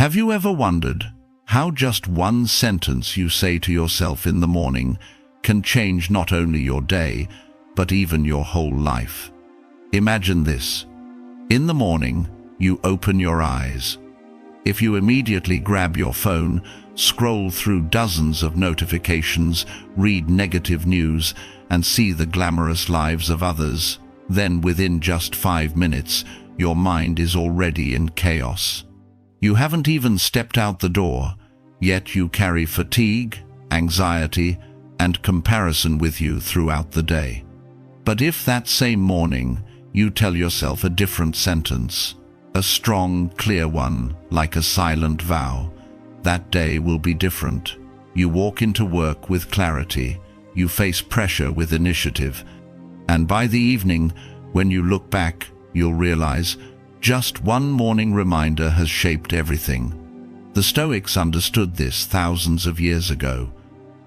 Have you ever wondered how just one sentence you say to yourself in the morning can change not only your day, but even your whole life? Imagine this. In the morning, you open your eyes. If you immediately grab your phone, scroll through dozens of notifications, read negative news, and see the glamorous lives of others, then within just 5 minutes, your mind is already in chaos. You haven't even stepped out the door, yet you carry fatigue, anxiety, and comparison with you throughout the day. But if that same morning you tell yourself a different sentence, a strong, clear one, like a silent vow, that day will be different. You walk into work with clarity, you face pressure with initiative, and by the evening, when you look back, you'll realize just one morning reminder has shaped everything. The Stoics understood this thousands of years ago.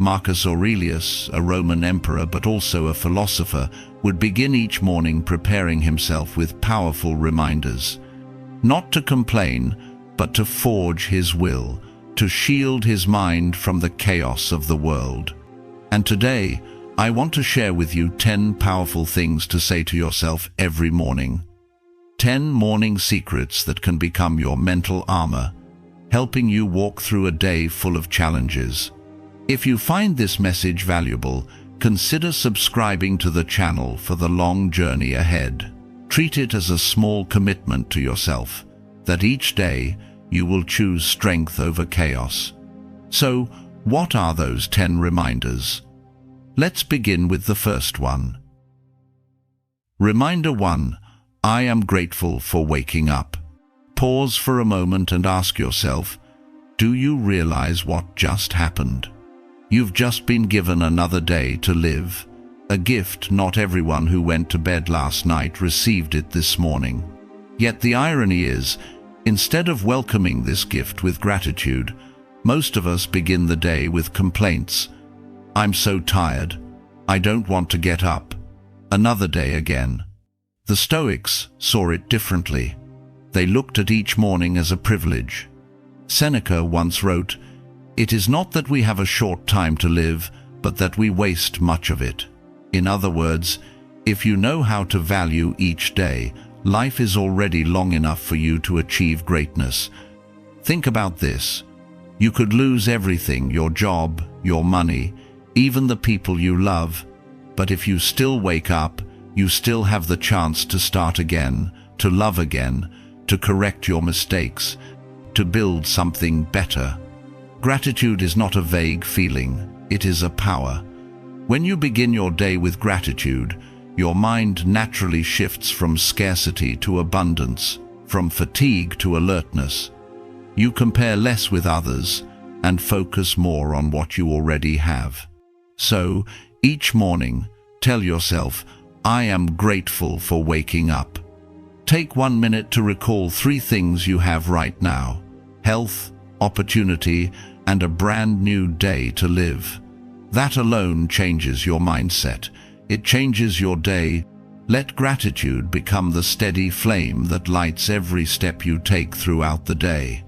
Marcus Aurelius, a Roman emperor but also a philosopher, would begin each morning preparing himself with powerful reminders. Not to complain, but to forge his will, to shield his mind from the chaos of the world. And today, I want to share with you 10 powerful things to say to yourself every morning. 10 morning secrets that can become your mental armor, helping you walk through a day full of challenges. If you find this message valuable, consider subscribing to the channel for the long journey ahead. Treat it as a small commitment to yourself, that each day you will choose strength over chaos. So, what are those 10 reminders? Let's begin with the first one. Reminder 1. I am grateful for waking up. Pause for a moment and ask yourself, do you realize what just happened? You've just been given another day to live. A gift not everyone who went to bed last night received it this morning. Yet the irony is, instead of welcoming this gift with gratitude, most of us begin the day with complaints. I'm so tired. I don't want to get up. Another day again. The Stoics saw it differently. They looked at each morning as a privilege. Seneca once wrote, "It is not that we have a short time to live, but that we waste much of it." In other words, if you know how to value each day, life is already long enough for you to achieve greatness. Think about this. You could lose everything, your job, your money, even the people you love, but if you still wake up, you still have the chance to start again, to love again, to correct your mistakes, to build something better. Gratitude is not a vague feeling, it is a power. When you begin your day with gratitude, your mind naturally shifts from scarcity to abundance, from fatigue to alertness. You compare less with others and focus more on what you already have. So, each morning, tell yourself, I am grateful for waking up. Take 1 minute to recall 3 things you have right now: health, opportunity, and a brand new day to live. That alone changes your mindset. It changes your day. Let gratitude become the steady flame that lights every step you take throughout the day.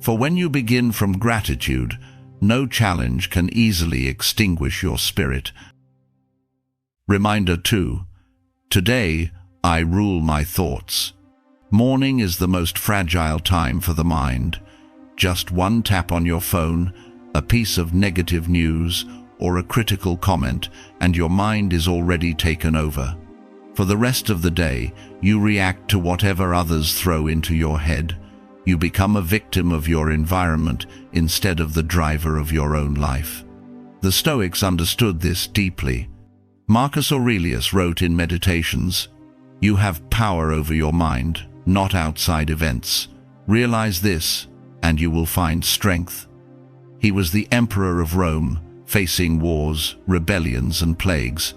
For when you begin from gratitude, no challenge can easily extinguish your spirit. Reminder 2. Today, I rule my thoughts. Morning is the most fragile time for the mind. Just one tap on your phone, a piece of negative news, or a critical comment, and your mind is already taken over. For the rest of the day, you react to whatever others throw into your head. You become a victim of your environment instead of the driver of your own life. The Stoics understood this deeply. Marcus Aurelius wrote in Meditations, "You have power over your mind, not outside events. Realize this, and you will find strength." He was the emperor of Rome, facing wars, rebellions, and plagues.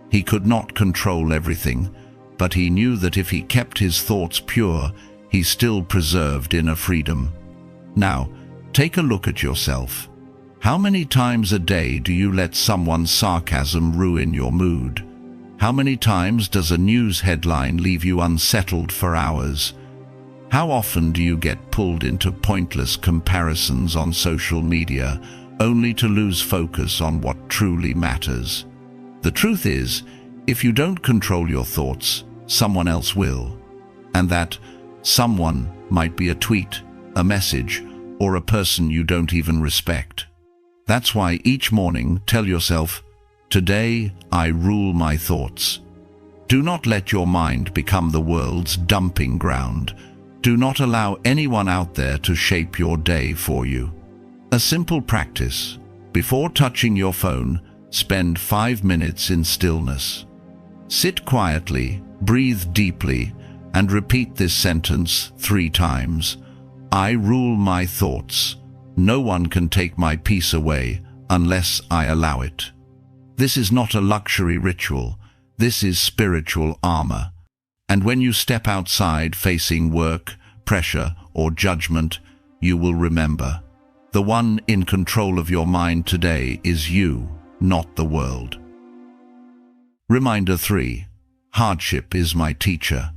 He could not control everything, but he knew that if he kept his thoughts pure, he still preserved inner freedom. Now, take a look at yourself. How many times a day do you let someone's sarcasm ruin your mood? How many times does a news headline leave you unsettled for hours? How often do you get pulled into pointless comparisons on social media, only to lose focus on what truly matters? The truth is, if you don't control your thoughts, someone else will. And that someone might be a tweet, a message, or a person you don't even respect. That's why each morning tell yourself, "Today I rule my thoughts." Do not let your mind become the world's dumping ground. Do not allow anyone out there to shape your day for you. A simple practice: before touching your phone, spend 5 minutes in stillness. Sit quietly, breathe deeply, and repeat this sentence 3 times. I rule my thoughts. No one can take my peace away unless I allow it. This is not a luxury ritual. This is spiritual armor. And when you step outside facing work, pressure, or judgment, you will remember, the one in control of your mind today is you, not the world. Reminder 3. Hardship is my teacher.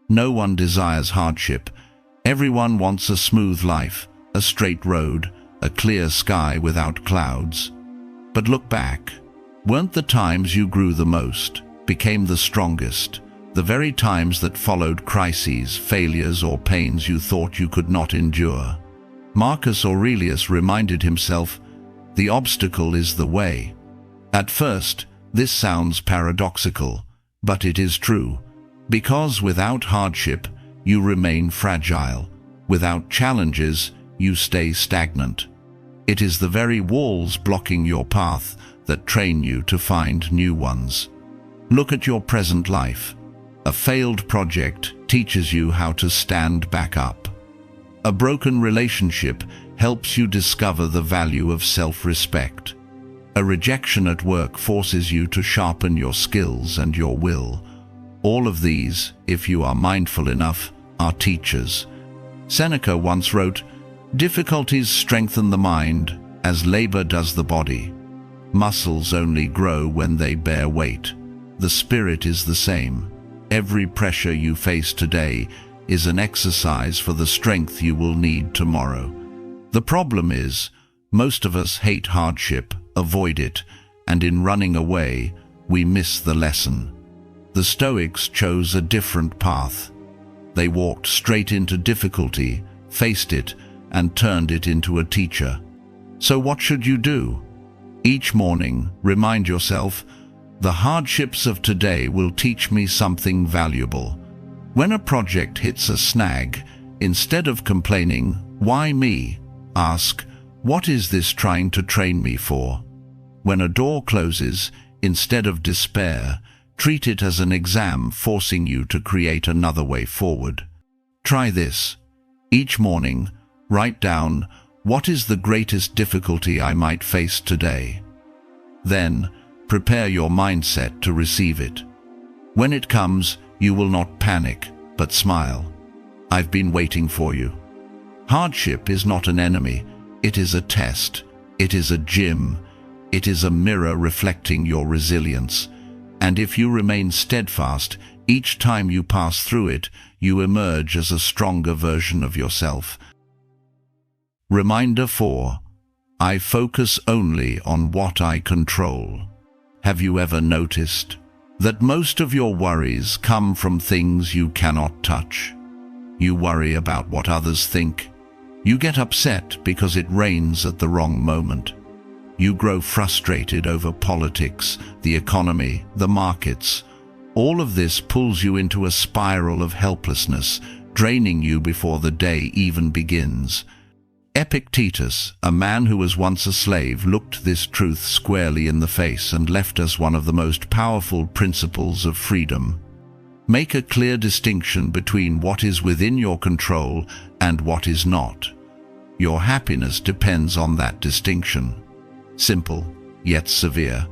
No one desires hardship. Everyone wants a smooth life, a straight road, a clear sky without clouds. But look back. Weren't the times you grew the most, became the strongest, the very times that followed crises, failures, or pains you thought you could not endure? Marcus Aurelius reminded himself, the obstacle is the way. At first, this sounds paradoxical, but it is true, because without hardship, you remain fragile. Without challenges, you stay stagnant. It is the very walls blocking your path that train you to find new ones. Look at your present life. A failed project teaches you how to stand back up. A broken relationship helps you discover the value of self-respect. A rejection at work forces you to sharpen your skills and your will. All of these, if you are mindful enough, are teachers. Seneca once wrote, "Difficulties strengthen the mind, as labor does the body. Muscles only grow when they bear weight. The spirit is the same. Every pressure you face today is an exercise for the strength you will need tomorrow." The problem is, most of us hate hardship, avoid it, and in running away, we miss the lesson. The Stoics chose a different path. They walked straight into difficulty, faced it, and turned it into a teacher. So what should you do? Each morning, remind yourself, the hardships of today will teach me something valuable. When a project hits a snag, instead of complaining, "Why me?" ask, "What is this trying to train me for?" When a door closes, instead of despair, treat it as an exam forcing you to create another way forward. Try this. Each morning, write down, what is the greatest difficulty I might face today? Then, prepare your mindset to receive it. When it comes, you will not panic, but smile. I've been waiting for you. Hardship is not an enemy. It is a test. It is a gym. It is a mirror reflecting your resilience. And if you remain steadfast, each time you pass through it, you emerge as a stronger version of yourself. Reminder 4. I focus only on what I control. Have you ever noticed that most of your worries come from things you cannot touch? You worry about what others think. You get upset because it rains at the wrong moment. You grow frustrated over politics, the economy, the markets. All of this pulls you into a spiral of helplessness, draining you before the day even begins. Epictetus, a man who was once a slave, looked this truth squarely in the face and left us one of the most powerful principles of freedom. Make a clear distinction between what is within your control and what is not. Your happiness depends on that distinction. Simple, yet severe.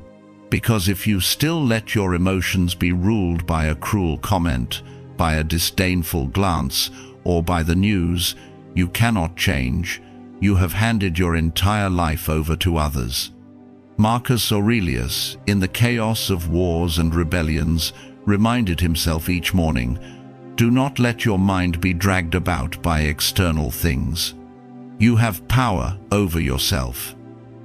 Because if you still let your emotions be ruled by a cruel comment, by a disdainful glance, or by the news, you cannot change. You have handed your entire life over to others. Marcus Aurelius, in the chaos of wars and rebellions, reminded himself each morning, Do not let your mind be dragged about by external things. You have power over yourself.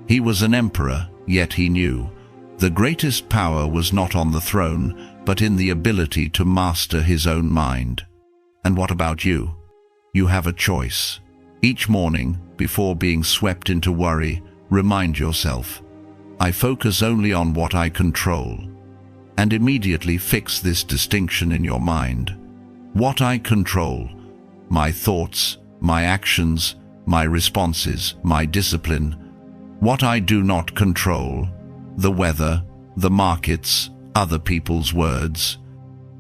He was an emperor, yet he knew the greatest power was not on the throne, but in the ability to master his own mind. And what about you? You have a choice. Each morning, before being swept into worry, remind yourself, I focus only on what I control. And immediately fix this distinction in your mind. What I control, my thoughts, my actions, my responses, my discipline. What I do not control, the weather, the markets, other people's words.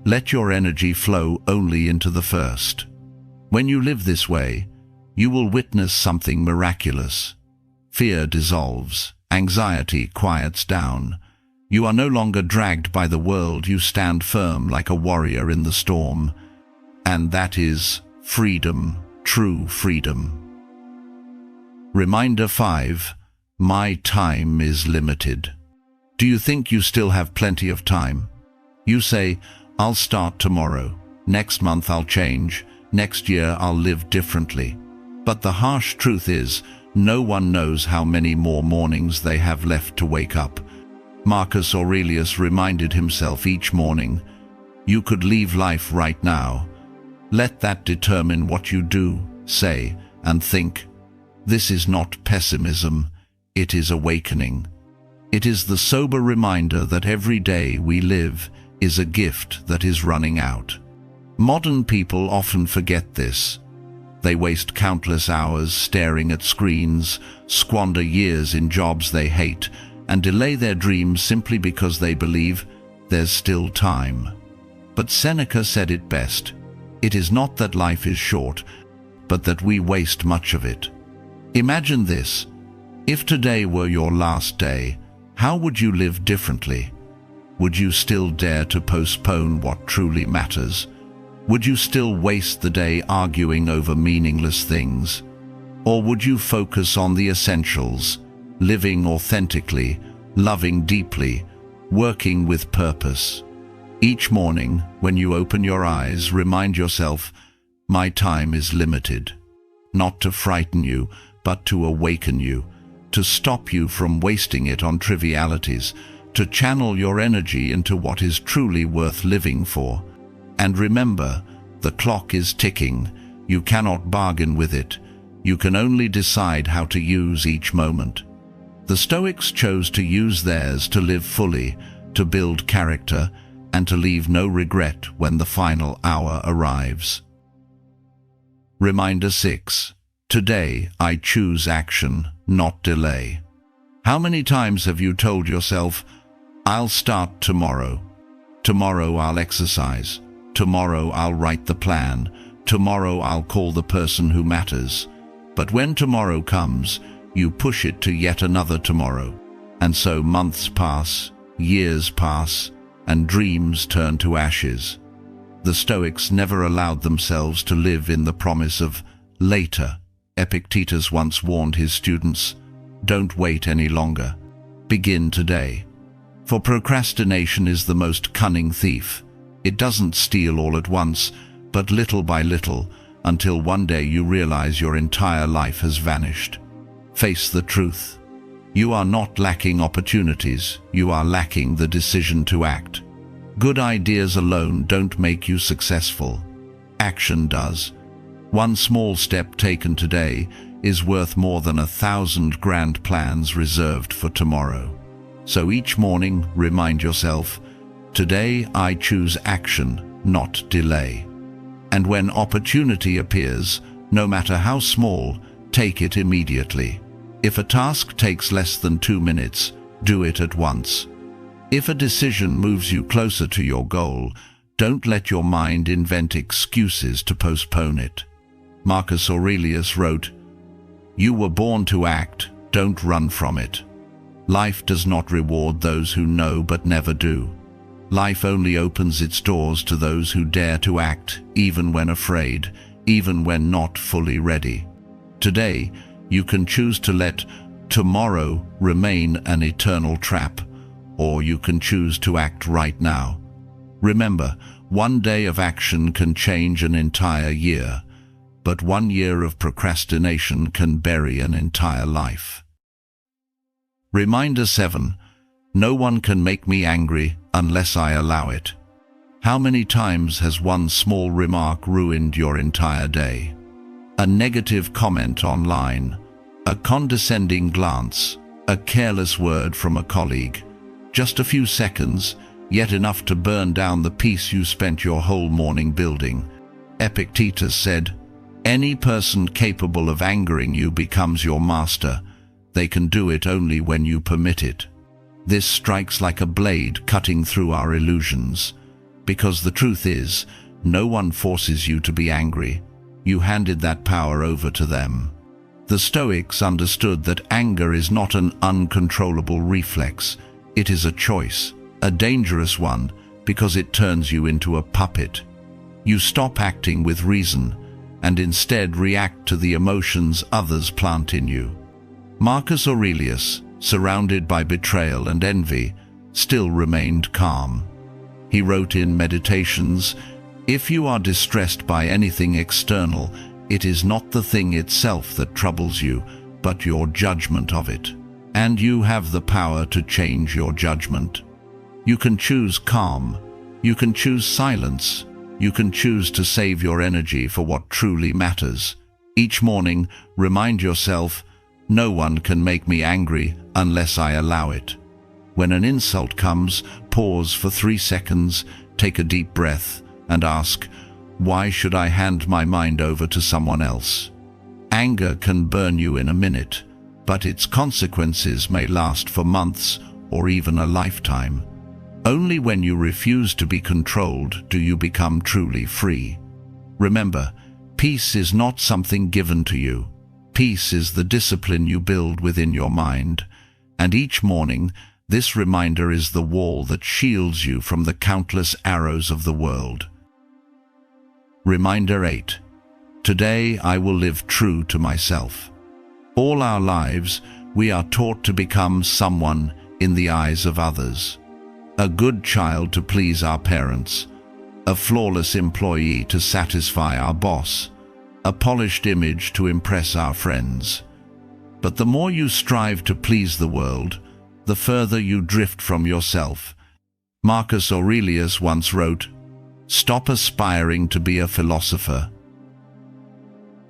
Let your energy flow only into the first. When you live this way, you will witness something miraculous. Fear dissolves, anxiety quiets down. You are no longer dragged by the world, you stand firm like a warrior in the storm. And that is freedom, true freedom. Reminder 5. My time is limited. Do you think you still have plenty of time? You say, I'll start tomorrow. Next month I'll change. Next year I'll live differently. But the harsh truth is, no one knows how many more mornings they have left to wake up. Marcus Aurelius reminded himself each morning, you could leave life right now. Let that determine what you do, say, and think. This is not pessimism, it is awakening. It is the sober reminder that every day we live is a gift that is running out. Modern people often forget this. They waste countless hours staring at screens, squander years in jobs they hate, and delay their dreams simply because they believe there's still time. But Seneca said it best. It is not that life is short, but that we waste much of it. Imagine this. If today were your last day, how would you live differently? Would you still dare to postpone what truly matters? Would you still waste the day arguing over meaningless things? Or would you focus on the essentials, living authentically, loving deeply, working with purpose? Each morning, when you open your eyes, remind yourself, my time is limited. Not to frighten you, but to awaken you, to stop you from wasting it on trivialities, to channel your energy into what is truly worth living for. And remember, the clock is ticking. You cannot bargain with it. You can only decide how to use each moment. The Stoics chose to use theirs to live fully, to build character, and to leave no regret when the final hour arrives. Reminder 6. Today I choose action, not delay. How many times have you told yourself, I'll start tomorrow. Tomorrow I'll exercise. Tomorrow I'll write the plan. Tomorrow I'll call the person who matters. But when tomorrow comes, you push it to yet another tomorrow. And so months pass, years pass, and dreams turn to ashes. The Stoics never allowed themselves to live in the promise of later. Epictetus once warned his students, don't wait any longer. Begin today. For procrastination is the most cunning thief. It doesn't steal all at once, but little by little, until one day you realize your entire life has vanished. Face the truth. You are not lacking opportunities, you are lacking the decision to act. Good ideas alone don't make you successful. Action does. One small step taken today is worth more than 1,000 grand plans reserved for tomorrow. So each morning, remind yourself, today I choose action, not delay. And when opportunity appears, no matter how small, take it immediately. If a task takes less than 2 minutes, do it at once. If a decision moves you closer to your goal, don't let your mind invent excuses to postpone it. Marcus Aurelius wrote, you were born to act, don't run from it. Life does not reward those who know but never do. Life only opens its doors to those who dare to act, even when afraid, even when not fully ready. Today, you can choose to let tomorrow remain an eternal trap, or you can choose to act right now. Remember, One day of action can change an entire year, but 1 year of procrastination can bury an entire life. Reminder 7. No one can make me angry unless I allow it. How many times has one small remark ruined your entire day? A negative comment online, a condescending glance, a careless word from a colleague. Just a few seconds, yet enough to burn down the peace you spent your whole morning building. Epictetus said, "Any person capable of angering you becomes your master. They can do it only when you permit it." This strikes like a blade cutting through our illusions, because the truth is, no one forces you to be angry. You handed that power over to them. The Stoics understood that anger is not an uncontrollable reflex. It is a choice, a dangerous one, because it turns you into a puppet. You stop acting with reason and instead react to the emotions others plant in you. Marcus Aurelius, surrounded by betrayal and envy, still remained calm. He wrote in Meditations, "If you are distressed by anything external, it is not the thing itself that troubles you, but your judgment of it. And you have the power to change your judgment. You can choose calm, you can choose silence, you can choose to save your energy for what truly matters. Each morning, remind yourself, no one can make me angry unless I allow it. When an insult comes, pause for 3 seconds, take a deep breath, and ask, why should I hand my mind over to someone else? Anger can burn you in a minute, but its consequences may last for months or even a lifetime. Only when you refuse to be controlled do you become truly free. Remember, peace is not something given to you. Peace is the discipline you build within your mind, and each morning, this reminder is the wall that shields you from the countless arrows of the world. Reminder 8. Today I will live true to myself. All our lives, we are taught to become someone in the eyes of others. A good child to please our parents, a flawless employee to satisfy our boss, a polished image to impress our friends. But the more you strive to please the world, the further you drift from yourself. Marcus Aurelius once wrote, "Stop aspiring to be a philosopher."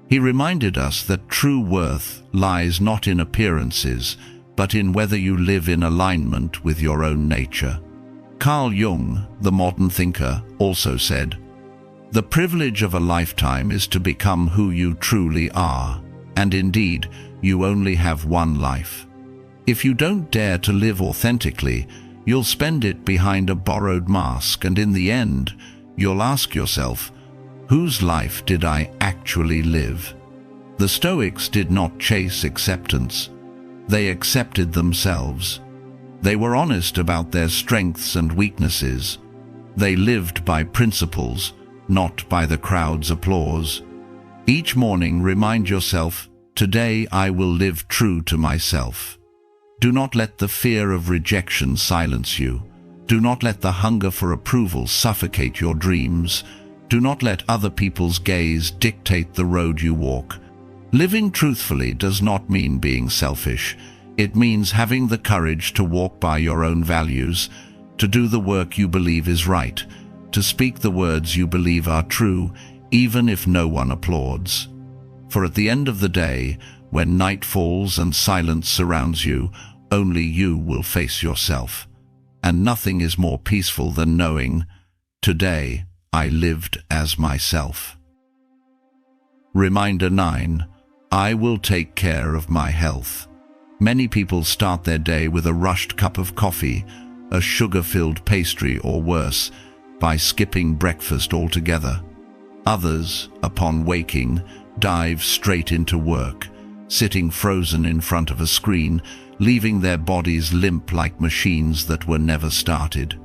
He reminded us that true worth lies not in appearances, but in whether you live in alignment with your own nature. Carl Jung, the modern thinker, also said, "The privilege of a lifetime is to become who you truly are, and indeed, you only have one life. If you don't dare to live authentically, you'll spend it behind a borrowed mask, and in the end, you'll ask yourself, whose life did I actually live?" The Stoics did not chase acceptance. They accepted themselves. They were honest about their strengths and weaknesses. They lived by principles, not by the crowd's applause. Each morning remind yourself, today I will live true to myself. Do not let the fear of rejection silence you. Do not let the hunger for approval suffocate your dreams. Do not let other people's gaze dictate the road you walk. Living truthfully does not mean being selfish. It means having the courage to walk by your own values, to do the work you believe is right, to speak the words you believe are true, even if no one applauds. For at the end of the day, when night falls and silence surrounds you, only you will face yourself. And nothing is more peaceful than knowing, today I lived as myself. Reminder 9. I will take care of my health. Many people start their day with a rushed cup of coffee, a sugar-filled pastry, or worse, by skipping breakfast altogether. Others, upon waking, dive straight into work, sitting frozen in front of a screen, leaving their bodies limp like machines that were never started.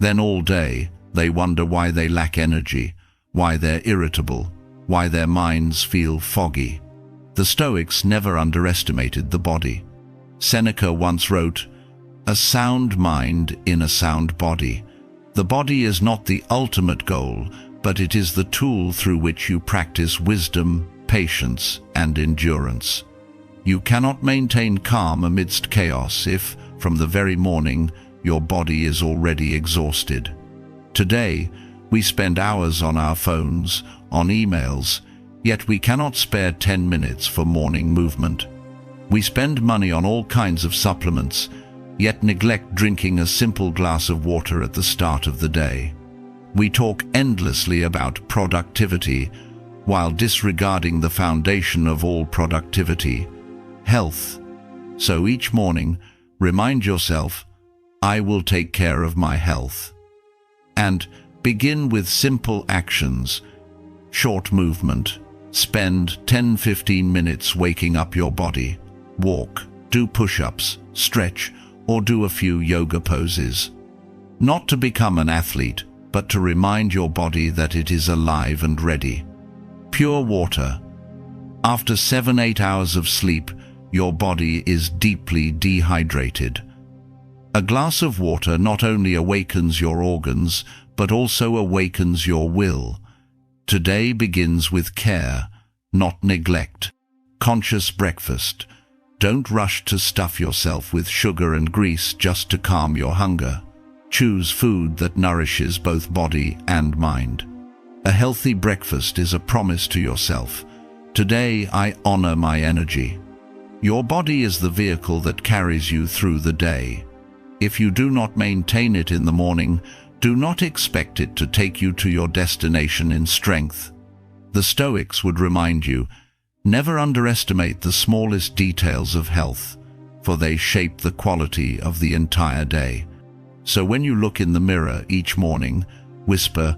Then all day, they wonder why they lack energy, why they're irritable, why their minds feel foggy. The Stoics never underestimated the body. Seneca once wrote, "A sound mind in a sound body." The body is not the ultimate goal, but it is the tool through which you practice wisdom, patience, and endurance. You cannot maintain calm amidst chaos if, from the very morning, your body is already exhausted. Today, we spend hours on our phones, on emails, yet we cannot spare 10 minutes for morning movement. We spend money on all kinds of supplements, yet neglect drinking a simple glass of water at the start of the day. We talk endlessly about productivity, while disregarding the foundation of all productivity, health. So each morning, remind yourself, I will take care of my health. And begin with simple actions, short movement. Spend 10-15 minutes waking up your body. Walk, do push-ups, stretch, or do a few yoga poses. Not to become an athlete, but to remind your body that it is alive and ready. Pure water. After 7-8 hours of sleep, your body is deeply dehydrated. A glass of water not only awakens your organs, but also awakens your will. Today begins with care, not neglect. Conscious breakfast. Don't rush to stuff yourself with sugar and grease just to calm your hunger. Choose food that nourishes both body and mind. A healthy breakfast is a promise to yourself. Today I honor my energy. Your body is the vehicle that carries you through the day. If you do not maintain it in the morning, do not expect it to take you to your destination in strength. The Stoics would remind you, never underestimate the smallest details of health, for they shape the quality of the entire day. So when you look in the mirror each morning, whisper,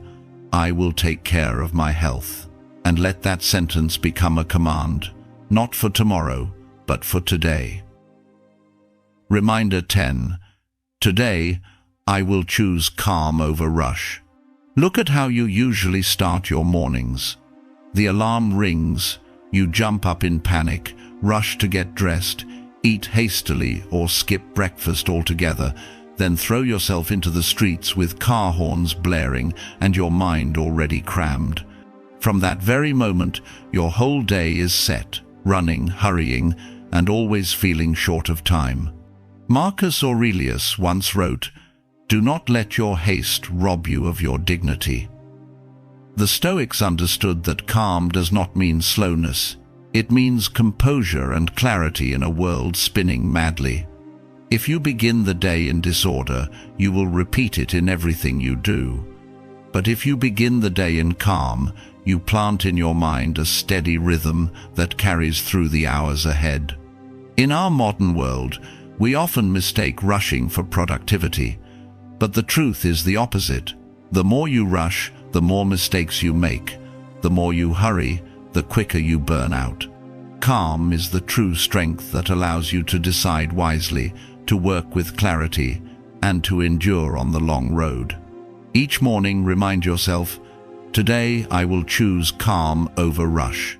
I will take care of my health, and let that sentence become a command, not for tomorrow, but for today. Reminder 10. Today, I will choose calm over rush. Look at how you usually start your mornings. The alarm rings, you jump up in panic, rush to get dressed, eat hastily or skip breakfast altogether, then throw yourself into the streets with car horns blaring and your mind already crammed. From that very moment, your whole day is set, running, hurrying, and always feeling short of time. Marcus Aurelius once wrote, do not let your haste rob you of your dignity. The Stoics understood that calm does not mean slowness. It means composure and clarity in a world spinning madly. If you begin the day in disorder, you will repeat it in everything you do. But if you begin the day in calm, you plant in your mind a steady rhythm that carries through the hours ahead. In our modern world, we often mistake rushing for productivity. But the truth is the opposite. The more you rush, the more mistakes you make. The more you hurry, the quicker you burn out. Calm is the true strength that allows you to decide wisely, to work with clarity, and to endure on the long road. Each morning, remind yourself, today I will choose calm over rush.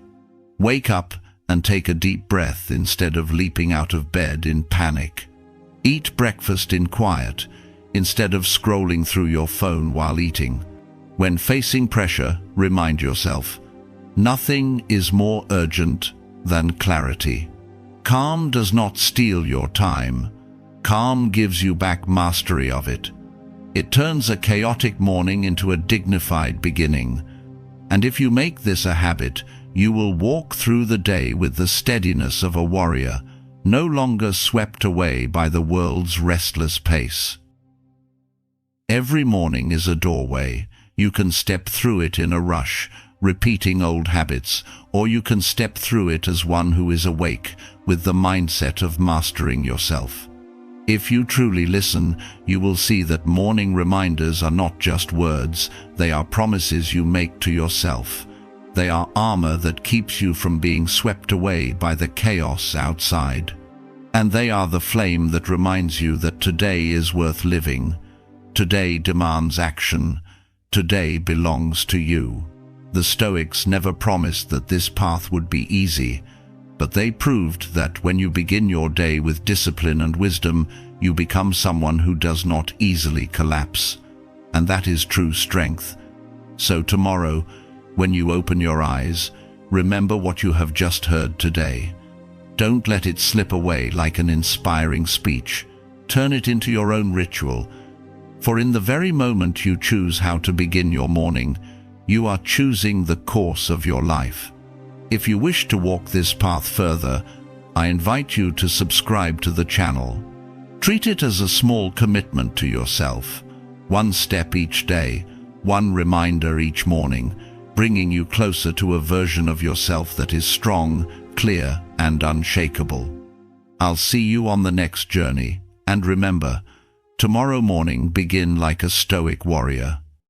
Wake up and take a deep breath instead of leaping out of bed in panic. Eat breakfast in quiet instead of scrolling through your phone while eating. When facing pressure, remind yourself, nothing is more urgent than clarity. Calm does not steal your time. Calm gives you back mastery of it. It turns a chaotic morning into a dignified beginning. And if you make this a habit, you will walk through the day with the steadiness of a warrior, no longer swept away by the world's restless pace. Every morning is a doorway. You can step through it in a rush, repeating old habits, or you can step through it as one who is awake, with the mindset of mastering yourself. If you truly listen, you will see that morning reminders are not just words, they are promises you make to yourself. They are armor that keeps you from being swept away by the chaos outside. And they are the flame that reminds you that today is worth living. Today demands action. Today belongs to you. The Stoics never promised that this path would be easy, but they proved that when you begin your day with discipline and wisdom, you become someone who does not easily collapse. and that is true strength. So tomorrow, when you open your eyes, remember what you have just heard today. Don't let it slip away like an inspiring speech. Turn it into your own ritual, for in the very moment you choose how to begin your morning, you are choosing the course of your life. If you wish to walk this path further, I invite you to subscribe to the channel. Treat it as a small commitment to yourself. One step each day, one reminder each morning, bringing you closer to a version of yourself that is strong, clear, and unshakable. I'll see you on the next journey, and remember, tomorrow morning begin like a Stoic warrior.